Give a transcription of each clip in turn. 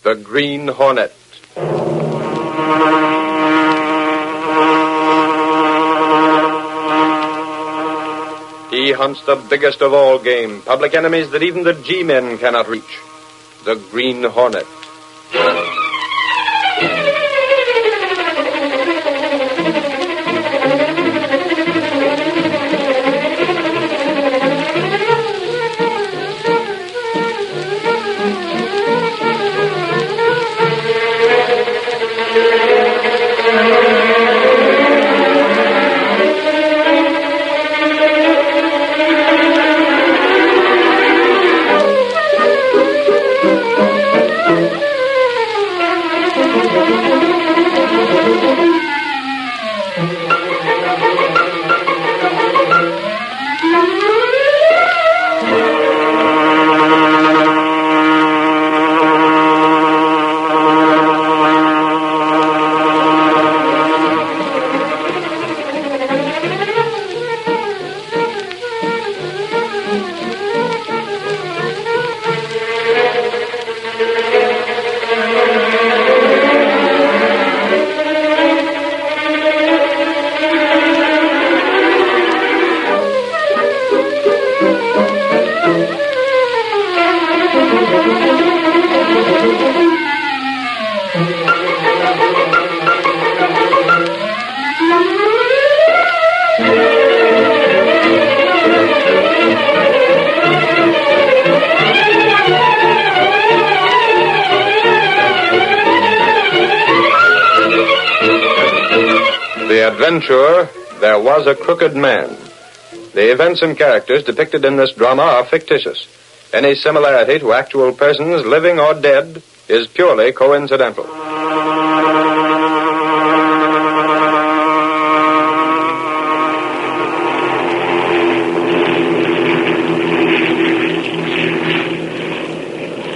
the Green Hornet. He hunts the biggest of all game, public enemies that even the G-men cannot reach. The Green Hornet. Adventure, there was a crooked man. The events and characters depicted in this drama are fictitious. Any similarity to actual persons, living or dead, is purely coincidental.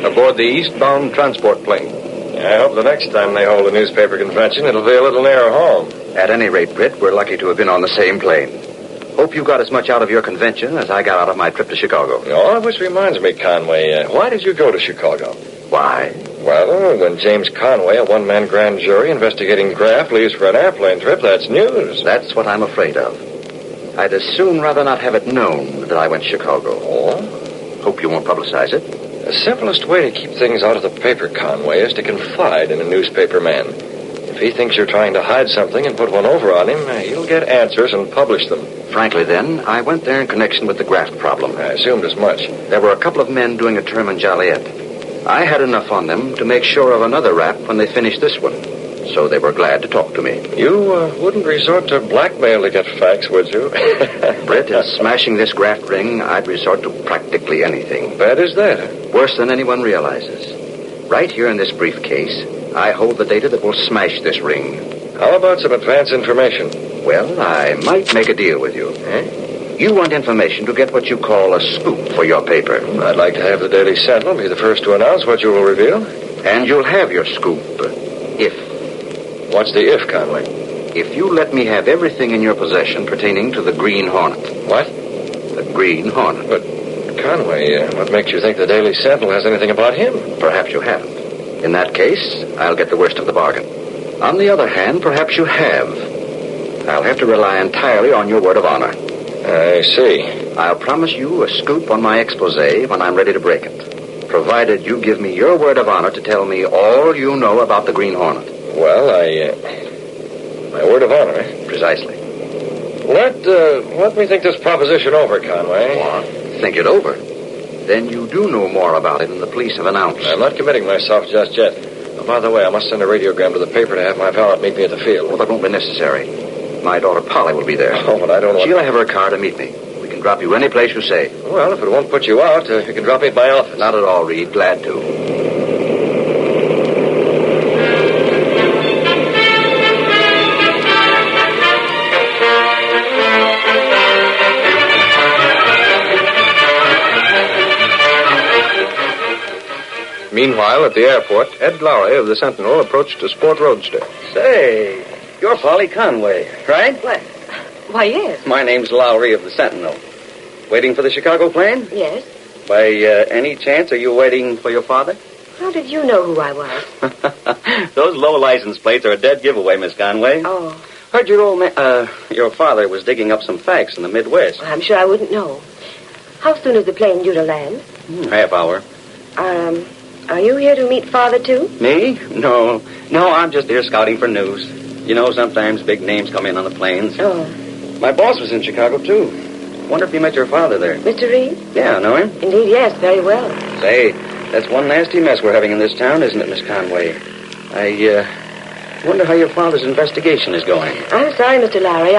Aboard the eastbound transport plane. I hope the next time they hold a newspaper convention, it'll be a little nearer home. At any rate, Britt, we're lucky to have been on the same plane. Hope you got as much out of your convention as I got out of my trip to Chicago. Oh, which reminds me, Conway, why did you go to Chicago? Why? Well, when James Conway, a one-man grand jury investigating graft, leaves for an airplane trip, that's news. That's what I'm afraid of. I'd as soon rather not have it known that I went to Chicago. Oh? Hope you won't publicize it. The simplest way to keep things out of the paper, Conway, is to confide in a newspaper man. If he thinks you're trying to hide something and put one over on him, he'll get answers and publish them. Frankly, then, I went there in connection with the graft problem. I assumed as much. There were a couple of men doing a term in Joliet. I had enough on them to make sure of another rap when they finished this one. So they were glad to talk to me. You wouldn't resort to blackmail to get facts, would you? Britt, in smashing this graft ring, I'd resort to practically anything. Bad is that? Worse than anyone realizes. Right here in this briefcase, I hold the data that will smash this ring. How about some advance information? Well, I might make a deal with you. Eh? You want information to get what you call a scoop for your paper. I'd like to have the Daily Sentinel be the first to announce what you will reveal. And you'll have your scoop, if... What's the if, Conway? If you let me have everything in your possession pertaining to the Green Hornet. What? The Green Hornet. But, Conway, what makes you think the Daily Sentinel has anything about him? Perhaps you haven't. In that case, I'll get the worst of the bargain. On the other hand, perhaps you have. I'll have to rely entirely on your word of honor. I see. I'll promise you a scoop on my expose when I'm ready to break it, provided you give me your word of honor to tell me all you know about the Green Hornet. Well, my word of honor, eh? Precisely. Let me think this proposition over, Conway. What? Think it over? Then you do know more about it than the police have announced. I'm not committing myself just yet. Oh, by the way, I must send a radiogram to the paper to have my valet meet me at the field. Well, that won't be necessary. My daughter Polly will be there. Oh, but I don't want... She'll have her car to meet me. We can drop you any place you say. Well, if it won't put you out, you can drop me at my office. Not at all, Reed. Glad to. Meanwhile, at the airport, Ed Lowry of the Sentinel approached a sport roadster. Say, you're Polly Conway, right? What? Why, yes. My name's Lowry of the Sentinel. Waiting for the Chicago plane? Yes. By any chance, are you waiting for your father? How did you know who I was? Those low license plates are a dead giveaway, Miss Conway. Oh. Heard your father was digging up some facts in the Midwest. I'm sure I wouldn't know. How soon is the plane due to land? Half hour. Are you here to meet Father, too? Me? No, I'm just here scouting for news. You know, sometimes big names come in on the planes. Oh. My boss was in Chicago, too. Wonder if you met your father there. Mr. Reid? Yeah, know him? Indeed, yes, very well. Say, that's one nasty mess we're having in this town, isn't it, Miss Conway? I wonder how your father's investigation is going. I'm sorry, Mr. Lowry,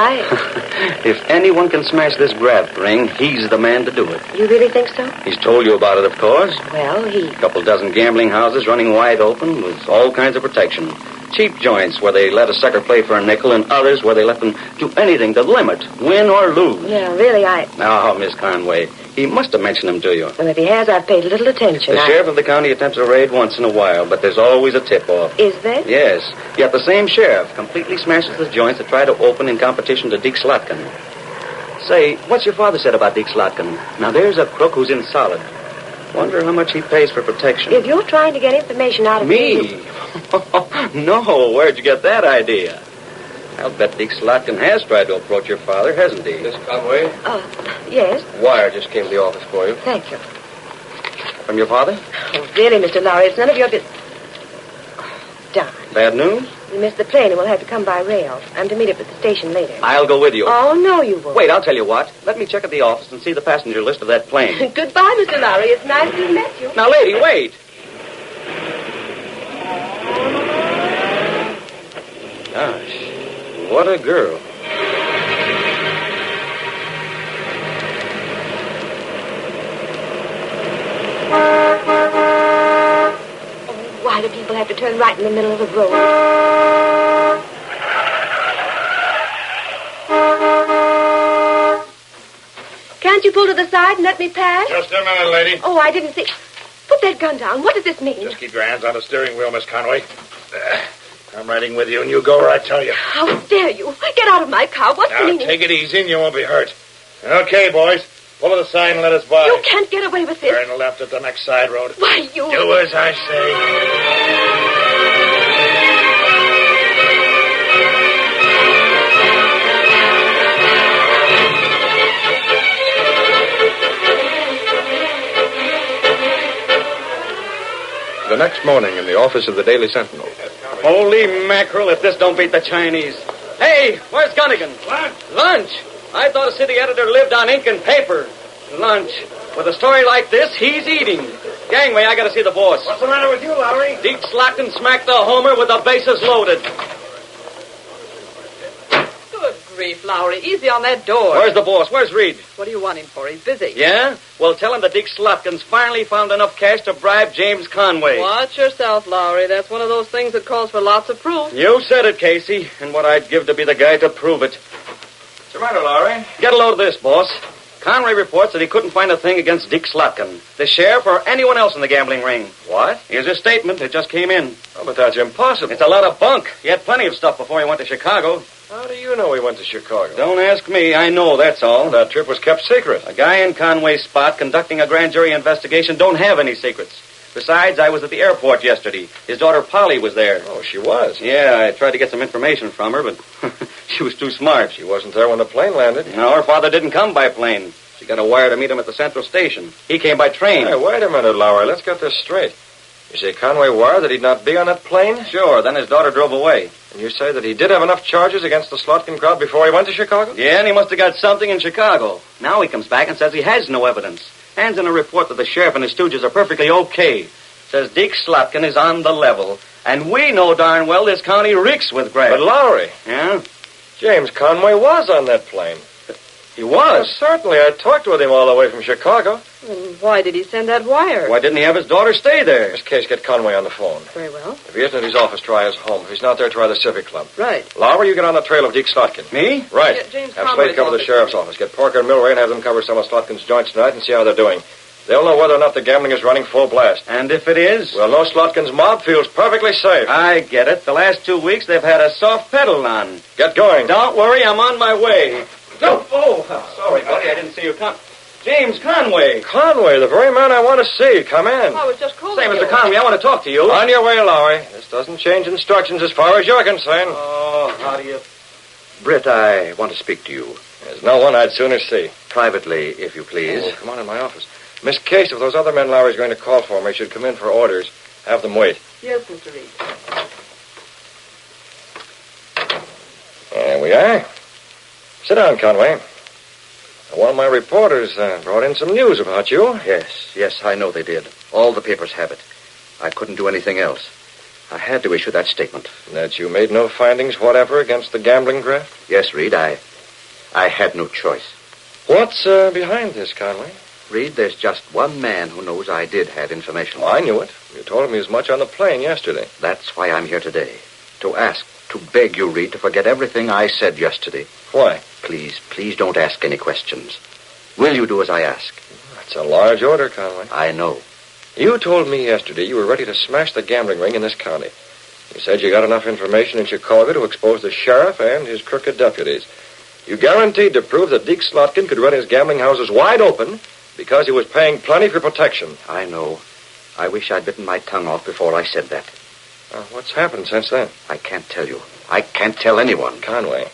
If anyone can smash this graft ring, he's the man to do it. You really think so? He's told you about it, of course. Well, A couple dozen gambling houses running wide open with all kinds of protection. Cheap joints where they let a sucker play for a nickel and others where they let them do anything to limit, win or lose. Yeah, really, Oh, Miss Conway, he must have mentioned them to you. Well, if he has, I've paid little attention. The sheriff of the county attempts a raid once in a while, but there's always a tip-off. Is there? Yes, yet the same sheriff completely smashes the joints that try to open in competition to Deke Slotkin. Say, what's your father said about Deke Slotkin? Now, there's a crook who's in solid. Wonder how much he pays for protection. If you're trying to get information out of Me? No, where'd you get that idea? I'll bet Deke Slotkin has tried to approach your father, hasn't he? Miss Conway, Yes, wire just came to the office for you. thank you. From your father? Oh, really, Mr. Lowry, it's none of your business. Darn. Bad news? We missed the plane and we'll have to come by rail. I'm to meet up at the station later. I'll go with you. Oh, no, you won't. Wait, I'll tell you what. Let me check at the office and see the passenger list of that plane. Goodbye, Mr. Lowry. It's nice to have met you. Now, lady, wait. Gosh, what a girl. Why do people have to turn right in the middle of the road? Can't you pull to the side and let me pass? Just a minute, lady. Oh, I didn't see. Put that gun down. What does this mean? Just keep your hands on the steering wheel, Miss Conway. I'm riding with you, and you go where I tell you. How dare you? Get out of my car. What's the Now, meaning? take it easy, and you won't be hurt. Okay, boys. Pull to the side and let us by. You can't get away with this. Turn left at the next side road. Why, you... Do as I say. The next morning in the office of the Daily Sentinel. Holy mackerel, if this don't beat the Chinese. Hey, where's Gunnigan? What? Lunch. I thought a city editor lived on ink and paper. Lunch. With a story like this, he's eating. Gangway, I gotta see the boss. What's the matter with you, Lowry? Deke Slotkin smacked the homer with the bases loaded. Good grief, Lowry. Easy on that door. Where's the boss? Where's Reid? What do you want him for? He's busy. Yeah? Well, tell him that Deke Slotkin's finally found enough cash to bribe James Conway. Watch yourself, Lowry. That's one of those things that calls for lots of proof. You said it, Casey, and what I'd give to be the guy to prove it. What's the matter, Lowry? Get a load of this, boss. Conway reports that he couldn't find a thing against Deke Slotkin, the sheriff, or anyone else in the gambling ring. What? Here's his statement. It just came in. Oh, but that's impossible. It's a lot of bunk. He had plenty of stuff before he went to Chicago. How do you know he went to Chicago? Don't ask me. I know, that's all. That trip was kept secret. A guy in Conway's spot conducting a grand jury investigation don't have any secrets. Besides, I was at the airport yesterday. His daughter Polly was there. Oh, she was. Yeah, I tried to get some information from her, but she was too smart. She wasn't there when the plane landed. No, her father didn't come by plane. She got a wire to meet him at the Central Station. He came by train. Hey, wait a minute, Lowry. Let's get this straight. You say Conway wired that he'd not be on that plane? Sure, then his daughter drove away. And you say that he did have enough charges against the Slotkin crowd before he went to Chicago? Yeah, and he must have got something in Chicago. Now he comes back and says he has no evidence. Hands in a report that the sheriff and his stooges are perfectly okay. Says Deke Slotkin is on the level. And we know darn well this county reeks with graft. But Lowry, Yeah? James Conway was on that plane. He was. Certainly. I talked with him all the way from Chicago. And why did he send that wire? Why didn't he have his daughter stay there? Miss Case, get Conway on the phone. Very well. If he isn't at his office, try his home. If he's not there, try the Civic Club. Right. Lowry, you get on the trail of Deke Slotkin. Me? Right. Get James Have Conway's Slade cover the office. sheriff's office. Get Parker and Milray and have them cover some of Slotkin's joints tonight and see how they're doing. They'll know whether or not the gambling is running full blast. And if it is? We'll know Slotkin's mob feels perfectly safe. I get it. The last 2 weeks they've had a soft pedal on. Get going. Don't worry, I'm on my way. No. Oh, sorry, buddy. I didn't see you come. James Conway. Conway, the very man I want to see. Come in. I was just calling Say, you. Mr. Conway, I want to talk to you. On your way, Lowry. This doesn't change instructions as far as you're concerned. Oh, how do you... Britt, I want to speak to you. There's no one I'd sooner see. Privately, if you please. Oh, come on in my office. Miss Case, if those other men Lowry's going to call for me should come in for orders, have them wait. Yes, Mr. Reid. There we are. Sit down, Conway. One of my reporters brought in some news about you. Yes, I know they did. All the papers have it. I couldn't do anything else. I had to issue that statement. That you made no findings whatever against the gambling graft? Yes, Reid, I had no choice. What's behind this, Conway? Reid, there's just one man who knows I did have information. Oh, I knew it. You told me as much on the plane yesterday. That's why I'm here today. To beg you, Reid, to forget everything I said yesterday. Why? Please don't ask any questions. Will you do as I ask? That's a large order, Conway. I know. You told me yesterday you were ready to smash the gambling ring in this county. You said you got enough information in Chicago to expose the sheriff and his crooked deputies. You guaranteed to prove that Deke Slotkin could run his gambling houses wide open because he was paying plenty for protection. I know. I wish I'd bitten my tongue off before I said that. What's happened since then? I can't tell you. I can't tell anyone. Conway,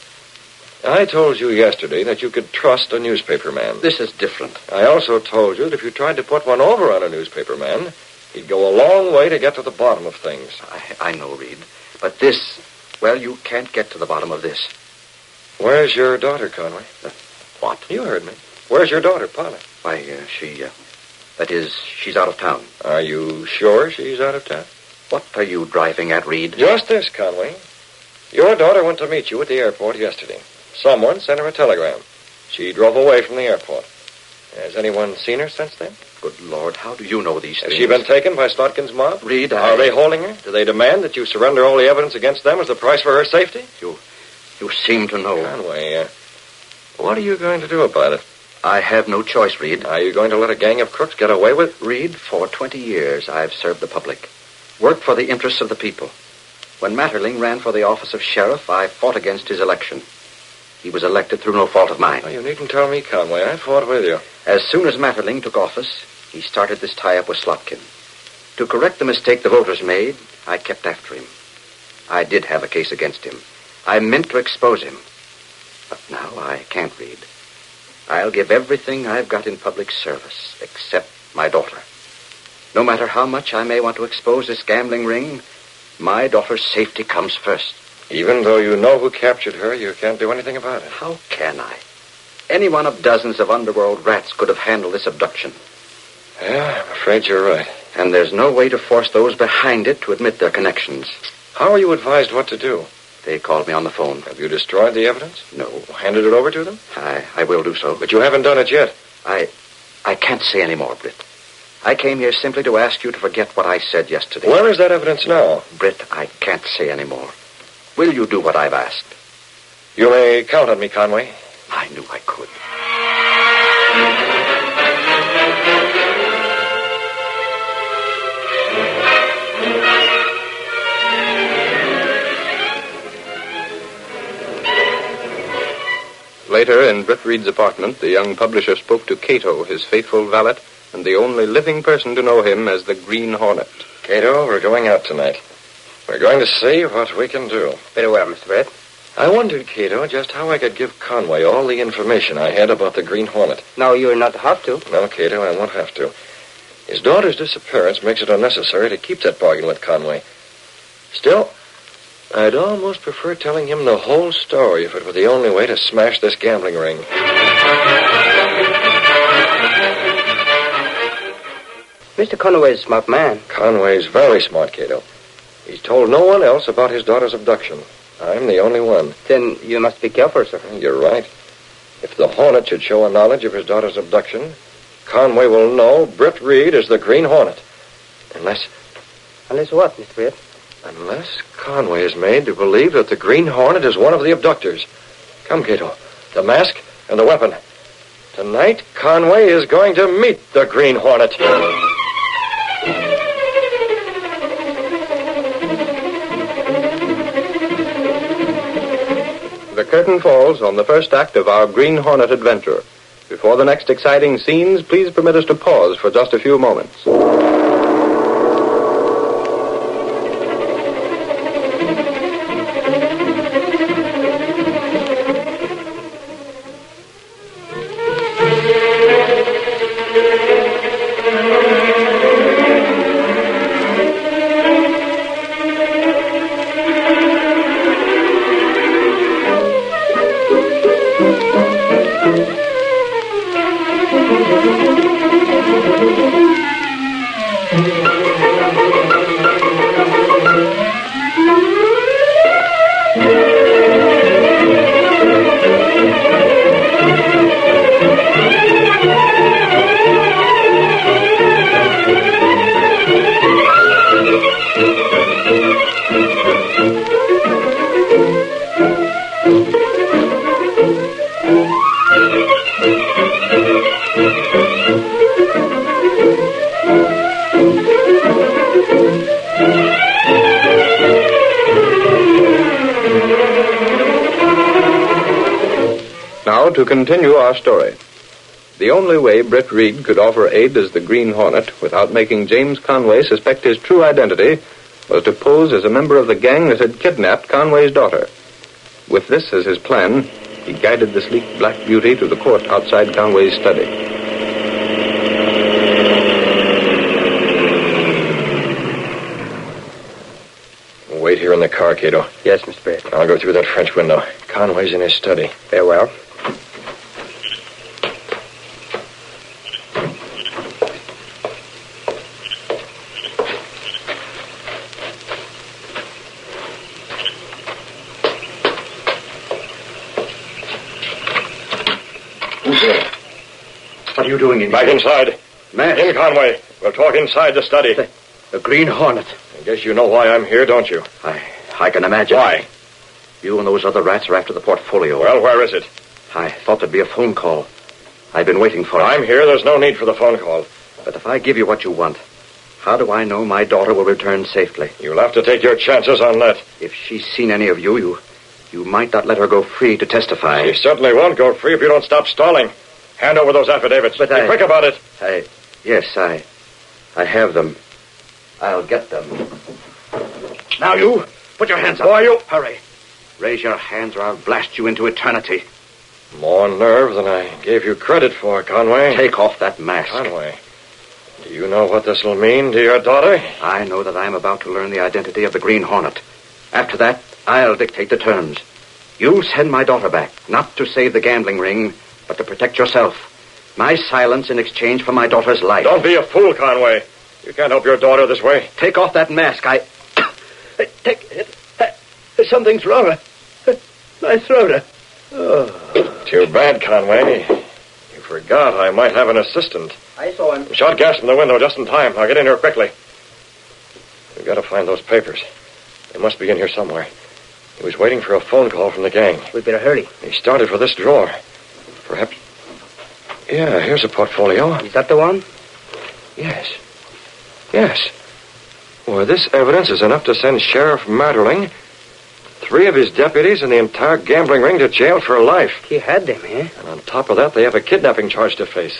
I told you yesterday that you could trust a newspaper man. This is different. I also told you that if you tried to put one over on a newspaper man, he'd go a long way to get to the bottom of things. I know, Reid. But this, well, you can't get to the bottom of this. Where's your daughter, Conway? What? You heard me. Where's your daughter, Polly? Why, she's out of town. Are you sure she's out of town? What are you driving at, Reid? Just this, Conway. Your daughter went to meet you at the airport yesterday. Someone sent her a telegram. She drove away from the airport. Has anyone seen her since then? Good Lord, how do you know these things? Has she been taken by Slotkin's mob? Reid, Are they holding her? Do they demand that you surrender all the evidence against them as the price for her safety? You seem to know. Conway, what are you going to do about it? I have no choice, Reid. Are you going to let a gang of crooks get away with? Reid, for 20 years I've served the public. Worked for the interests of the people. When Matterling ran for the office of sheriff, I fought against his election. He was elected through no fault of mine. Oh, you needn't tell me, Conway. I fought with you. As soon as Matterling took office, he started this tie-up with Slotkin. To correct the mistake the voters made, I kept after him. I did have a case against him. I meant to expose him. But now I can't, Reid. I'll give everything I've got in public service, except my daughter. No matter how much I may want to expose this gambling ring, my daughter's safety comes first. Even though you know who captured her, you can't do anything about it. How can I? Any one of dozens of underworld rats could have handled this abduction. Yeah, I'm afraid you're right. And there's no way to force those behind it to admit their connections. How are you advised what to do? They called me on the phone. Have you destroyed the evidence? No. Handed it over to them? I will do so. But you haven't done it yet. I can't say any more, Britt. I came here simply to ask you to forget what I said yesterday. Where is that evidence now? Britt, I can't say any more. Will you do what I've asked? You may count on me, Conway. I knew I could. Later, in Britt Reid's apartment, the young publisher spoke to Cato, his faithful valet, and the only living person to know him as the Green Hornet. Cato, we're going out tonight. We're going to see what we can do. Very well, Mr. Britt. I wondered, Cato, just how I could give Conway all the information I had about the Green Hornet. No, you're not have to. No, Cato, I won't have to. His daughter's disappearance makes it unnecessary to keep that bargain with Conway. Still, I'd almost prefer telling him the whole story if it were the only way to smash this gambling ring. Mr. Conway's a smart man. Conway's very smart, Cato. He's told no one else about his daughter's abduction. I'm the only one. Then you must be careful, sir. You're right. If the Hornet should show a knowledge of his daughter's abduction, Conway will know Britt Reid is the Green Hornet. Unless what, Mr. Britt? Unless Conway is made to believe that the Green Hornet is one of the abductors. Come, Cato. The mask and the weapon. Tonight, Conway is going to meet the Green Hornet. The curtain falls on the first act of our Green Hornet adventure. Before the next exciting scenes, please permit us to pause for just a few moments. Now, to continue our story. The only way Britt Reid could offer aid as the Green Hornet without making James Conway suspect his true identity was to pose as a member of the gang that had kidnapped Conway's daughter. With this as his plan, he guided the sleek black beauty to the court outside Conway's study. Wait here in the car, Cato. Yes, Mr. Britt. I'll go through that French window. Conway's in his study. Very well. Who's there? What are you doing in Back here? inside. Man. In, Conway. We'll talk inside the study. The Green Hornet. I guess you know why I'm here, don't you? I can imagine. Why? You and those other rats are after the portfolio. Well, where is it? I thought there'd be a phone call. I've been waiting for it. I'm here. There's no need for the phone call. But if I give you what you want, how do I know my daughter will return safely? You'll have to take your chances on that. If she's seen any of you might not let her go free to testify. She certainly won't go free if you don't stop stalling. Hand over those affidavits. But Be quick about it. Yes, I have them. I'll get them. Now you, put your hands up. Why, you... Hurry. Raise your hands or I'll blast you into eternity. More nerve than I gave you credit for, Conway. Take off that mask. Conway, do you know what this will mean to your daughter? I know that I'm about to learn the identity of the Green Hornet. After that, I'll dictate the terms. You send my daughter back, not to save the gambling ring, but to protect yourself. My silence in exchange for my daughter's life. Don't be a fool, Conway. You can't help your daughter this way. Take off that mask. Take it. Something's wrong. My throat. Oh. Too bad, Conway. You forgot I might have an assistant. I saw him. Shot gas from the window just in time. Now get in here quickly. We've got to find those papers. They must be in here somewhere. He was waiting for a phone call from the gang. We'd better hurry. He started for this drawer. Perhaps... Yeah, here's a portfolio. Is that the one? Yes. Well, this evidence is enough to send Sheriff Matterling, 3 of his deputies, and the entire gambling ring to jail for life. He had them, eh? And on top of that, they have a kidnapping charge to face.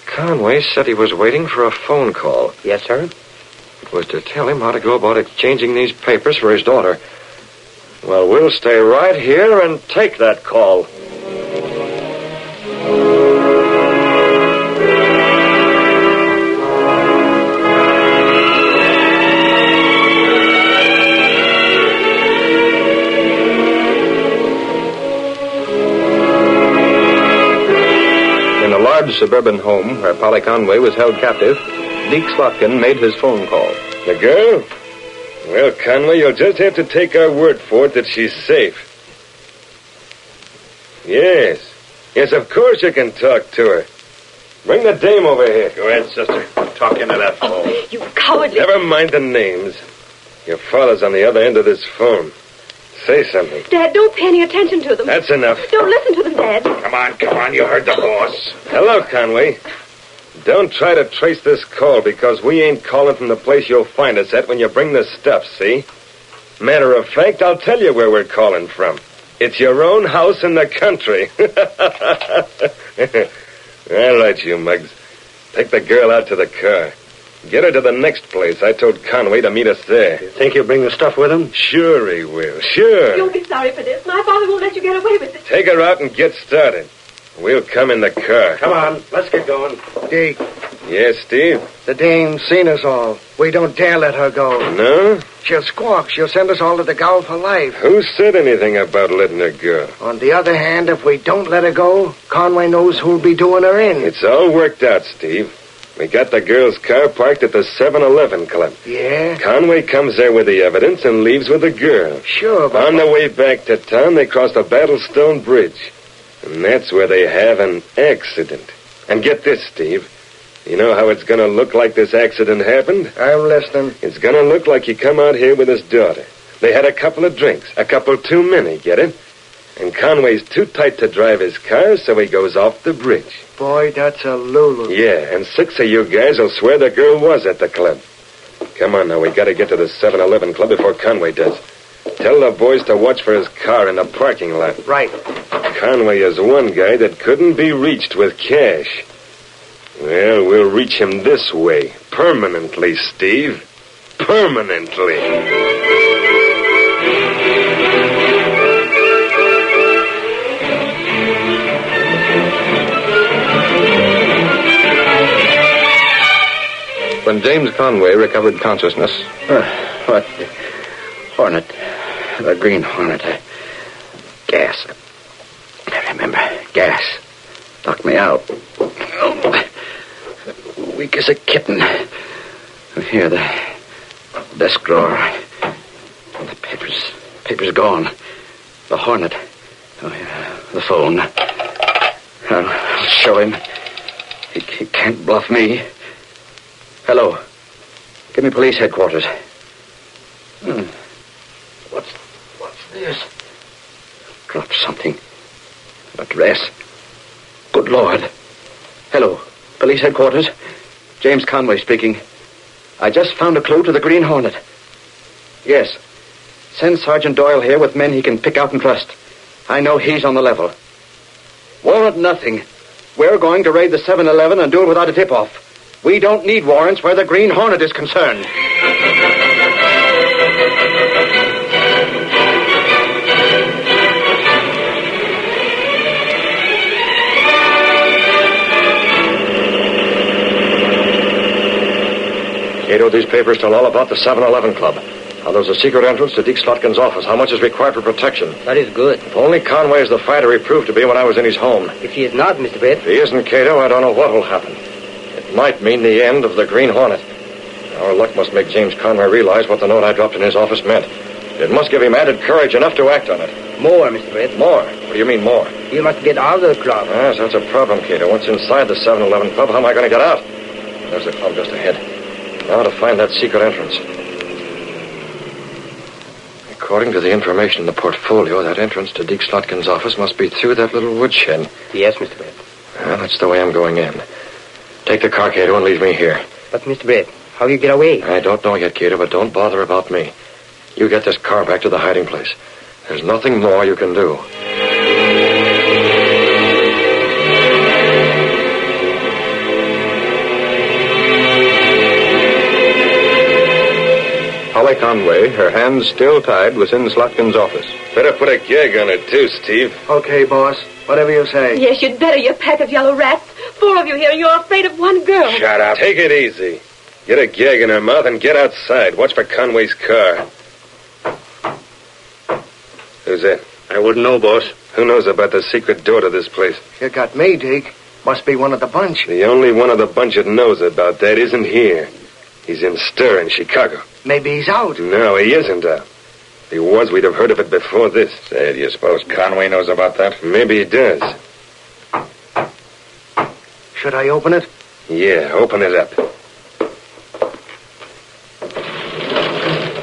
Conway said he was waiting for a phone call. Yes, sir. It was to tell him how to go about exchanging these papers for his daughter. Well, we'll stay right here and take that call. In a large suburban home where Polly Conway was held captive, Deke Slotkin made his phone call. The girl? Well, Conway, you'll just have to take our word for it that she's safe. Yes, of course you can talk to her. Bring the dame over here. Go ahead, sister. Talk into that phone. You cowardly... Never mind the names. Your father's on the other end of this phone. Say something. Dad, don't pay any attention to them. That's enough. Don't listen to them, Dad. Come on, you heard the boss. Hello, Conway. Don't try to trace this call because we ain't calling from the place you'll find us at when you bring the stuff, see? Matter of fact, I'll tell you where we're calling from. It's your own house in the country. All right, you mugs. Take the girl out to the car. Get her to the next place. I told Conway to meet us there. You think he'll bring the stuff with him? Sure he will. Sure. You'll be sorry for this. My father won't let you get away with it. Take her out and get started. We'll come in the car. Come on, let's get going. Dick, Yes, Steve? the dame's seen us all. We don't dare let her go. No? She'll squawk. She'll send us all to the gaol for life. Who said anything about letting her go? On the other hand, if we don't let her go, Conway knows who'll be doing her in. It's all worked out, Steve. We got the girl's car parked at the 7-Eleven club. Yeah? Conway comes there with the evidence and leaves with the girl. Sure, but... On the way back to town, they cross the Battlestone Bridge. And that's where they have an accident. And get this, Steve. You know how it's going to look like this accident happened? I'm listening. It's going to look like he come out here with his daughter. They had a couple of drinks. A couple too many, get it? And Conway's too tight to drive his car, so he goes off the bridge. Boy, that's a Lulu. Yeah, and 6 of you guys will swear the girl was at the club. Come on now, we got to get to the 7-Eleven club before Conway does. Tell the boys to watch for his car in the parking lot. Right. Conway is one guy that couldn't be reached with cash. Well, we'll reach him this way. Permanently, Steve. Permanently. When James Conway recovered consciousness... What? Hornet. The Green Hornet. Gas. I remember. Gas. Knocked me out. Oh, weak as a kitten. Here, the desk drawer. The papers gone. The Hornet. Oh, yeah, the phone. I'll show him. He can't bluff me. Hello. Give me police headquarters. What's this? Dropped something. Address. Good Lord. Hello. Police headquarters. James Conway speaking. I just found a clue to the Green Hornet. Yes. Send Sergeant Doyle here with men he can pick out and trust. I know he's on the level. Warrant nothing. We're going to raid the 7-Eleven and do it without a tip-off. We don't need warrants where the Green Hornet is concerned. Cato, these papers tell all about the 7-Eleven club. How there's a secret entrance to Deke Slotkin's office. How much is required for protection. That is good. If only Conway is the fighter he proved to be when I was in his home. If he is not, Mr. Britt. If he isn't, Cato, I don't know what will happen. It might mean the end of the Green Hornet. Our luck must make James Conway realize what the note I dropped in his office meant. It must give him added courage enough to act on it. More, Mr. Britt. More? What do you mean more? You must get out of the club. Yes, that's a problem, Cato. Once inside the 7-Eleven club, how am I going to get out? There's the club just ahead. Now to find that secret entrance. According to the information in the portfolio, that entrance to Deke Slotkin's office must be through that little woodshed. Yes, Mr. Britt. Well, that's the way I'm going in. Take the car, Cato, and leave me here. But, Mr. Britt, how you get away? I don't know yet, Cato, but don't bother about me. You get this car back to the hiding place. There's nothing more you can do. Holly Conway, her hands still tied, was in Slotkin's office. Better put a gag on her, too, Steve. Okay, boss. Whatever you say. Yes, you'd better, you pack of yellow rats. 4 of you here, and you're afraid of one girl. Shut up. Take it easy. Get a gag in her mouth and get outside. Watch for Conway's car. Who's that? I wouldn't know, boss. Who knows about the secret door to this place? You got me, Dick. Must be one of the bunch. The only one of the bunch that knows about that isn't here. He's in stir in Chicago. Maybe he's out. No, he isn't out. If he was, we'd have heard of it before this. Say, do you suppose Conway knows about that? Maybe he does. Should I open it? Yeah, open it up.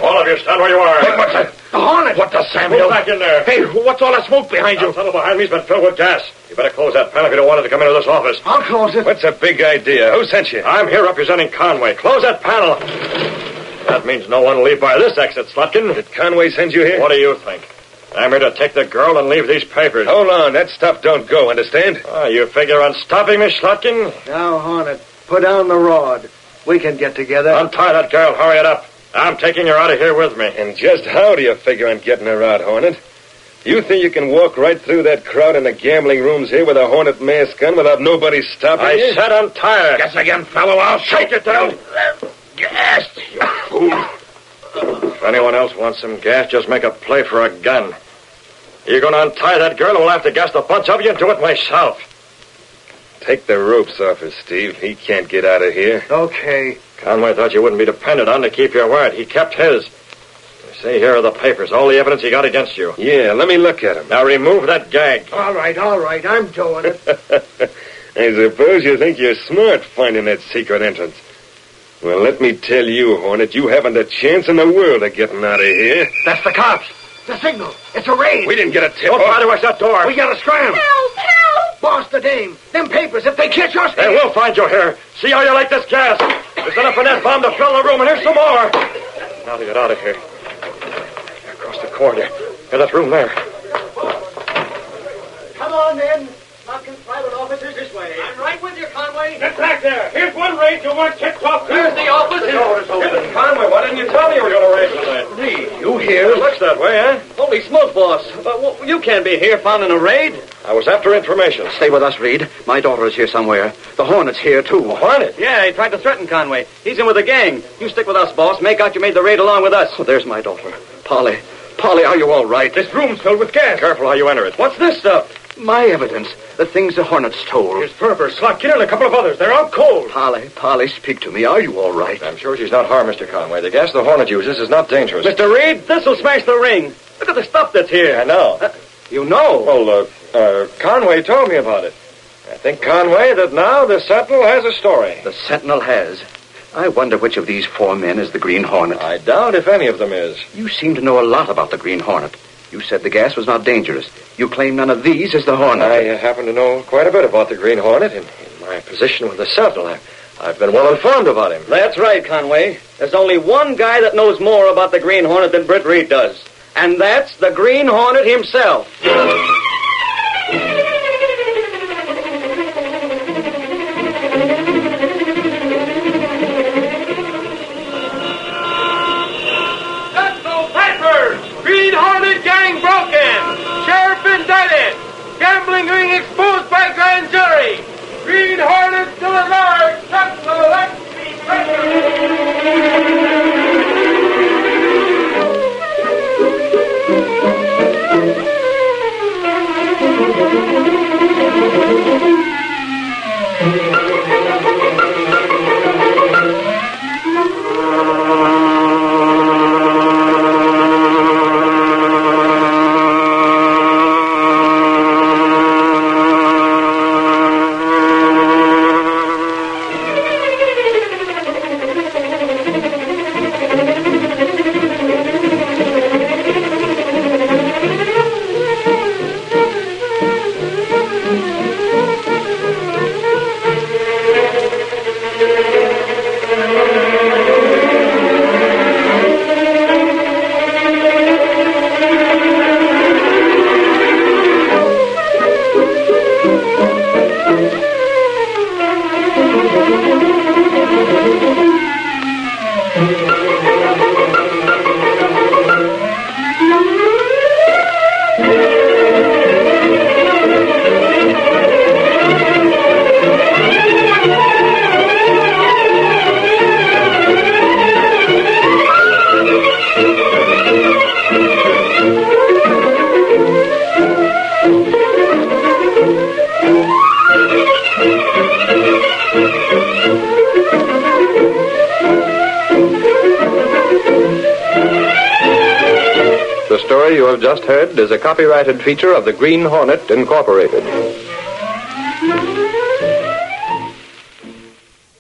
All of you, stand where you are. Hey, what's that? The Hornet. What the Samuel? Move back in there. Hey, what's all that smoke behind you? The tunnel behind me's been filled with gas. You better close that panel if you don't want it to come into this office. I'll close it. What's the big idea? Who sent you? I'm here representing Conway. Close that panel. That means no one will leave by this exit, Slotkin. Did Conway send you here? What do you think? I'm here to take the girl and leave these papers. Hold on. That stuff don't go, understand? Oh, you figure on stopping me, Slotkin? Now, Hornet, put down the rod. We can get together. Untie that girl. Hurry it up. I'm taking her out of here with me. And just how do you figure on getting her out, Hornet? You think you can walk right through that crowd in the gambling rooms here with a Hornet mask on without nobody stopping you? I said untie her. Guess again, fellow. I'll shake it down. Gas, you fool. If anyone else wants some gas, just make a play for a gun. You're going to untie that girl, and we'll have to gas the bunch of you and do it myself. Take the ropes off her, Steve. He can't get out of here. Okay. Conway thought you wouldn't be depended on to keep your word. He kept his. See, here are the papers, all the evidence he got against you. Yeah, let me look at them. Now remove that gag. All right. I'm doing it. I suppose you think you're smart finding that secret entrance. Well, let me tell you, Hornet, you haven't a chance in the world of getting out of here. That's the cops. The signal. It's a raid. We didn't get a tip. Don't try to rush that door. We gotta scram. Help! Boss the dame. Them papers, if they catch us... Hey, we'll find you here. See how you like this gas. There's enough in that bomb to fill the room, and here's some more. Now to get out of here. Across the corridor. In that room there. Come on, then. Slotkin's private office is this way. I'm right with you, Conway. Get back there. Here's one raid you weren't kicked off. Here's the office. The door's open. Conway, why didn't you tell me you were going to raid tonight? Hey, you here? It looks that way, eh? Holy smoke, boss. You can't be here found in a raid. I was after information. Stay with us, Reid. My daughter is here somewhere. The Hornet's here, too. Hornet? Yeah, he tried to threaten Conway. He's in with the gang. You stick with us, boss. Make out you made the raid along with us. Oh, there's my daughter. Polly. Polly, are you all right? This room's filled with gas. Careful how you enter it. What's this stuff? My evidence. The things the Hornet stole. Here's Ferber, Slotkin, and a couple of others. They're out cold. Polly, speak to me. Are you all right? I'm sure she's not harmed, Mr. Conway. The gas the Hornet uses is not dangerous. Mr. Reid, this'll smash the ring. Look at the stuff that's here. I know. You know? Well, Conway told me about it. I think, Conway, that now the Sentinel has a story. The Sentinel has. I wonder which of these 4 men is the Green Hornet. I doubt if any of them is. You seem to know a lot about the Green Hornet. You said the gas was not dangerous. You claim none of these is the Hornet. I happen to know quite a bit about the Green Hornet. In my position with the Sentinel, I've been well informed about him. That's right, Conway. There's only one guy that knows more about the Green Hornet than Britt Reid does. And that's the Green Hornet himself. Green Hornet gang broken. Sheriff indicted. Gambling ring exposed by grand jury. Green Hornet still alive. Sentinel, let's The story you have just heard is a copyrighted feature of the Green Hornet, Incorporated.